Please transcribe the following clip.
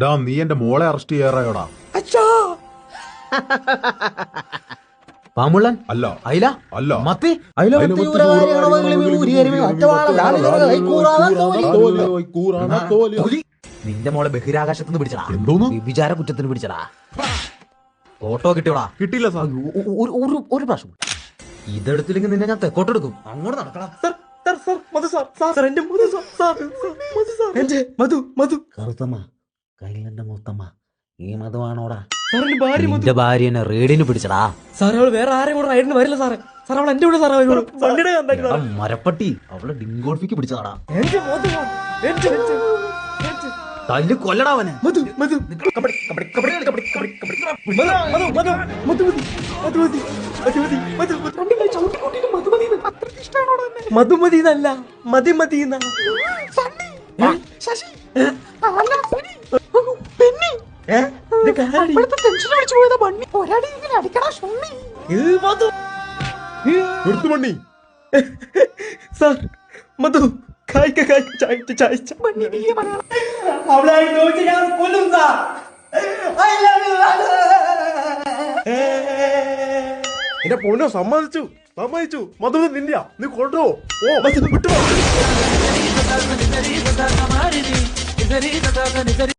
ഡാ നീ എന്റെ മോളെ അറസ്റ്റ് ചെയ്യാറായോടാ. പാമുള്ളൻ അല്ല അയില അല്ല മത്തി അയില നിന്റെ മോളെ ബഹിരാകാശത്തുനിന്ന് പിടിച്ചടാ. എന്തോന്ന് വിചാര കുറ്റത്തിന് പിടിച്ചടാ. ഫോട്ടോ കിട്ടിയോടാ? കിട്ടിയില്ല സാർ. ഒരു പ്രാവശ്യം ഇതെടുത്തില്ലെങ്കിൽ നിന്നെ ഞാൻ തെക്കോട്ടെടുക്കും. അങ്ങോട്ട് നടക്കടാ. കറുത്തമ്മ കൈലന്റെ മൂത്തമ്മ ഈ മതമാണോടാ? നിന്റെ ഭാര്യനെ റേഡിന് പിടിച്ചടാ. സാറേ അവള് വേറെ ആരെയും കൂടെ റൈഡിന് വരില്ല സാറേ. സാർ അവൾ എന്റെ കൂടെ സാറേ എടാ മരപ്പട്ടി അവളെ ഡിങ്കോൾഫിക്ക് പിടിച്ചതാടാ. തല്ല് കൊല്ലടാവനെ. മധുമതി എന്നല്ല മതിമതി സാർ മധു കായ്ക്ക ചായച്ച ചായച്ച അവളെ ഞാൻ കൊല്ലും സാർ. എന്റെ പൊന്നോ സമ്മതിച്ചു സമ്മതിച്ചു. മധു നിന്റെയാ, നീ കൊണ്ടുപോ. ഓ വിട്ടുപോ.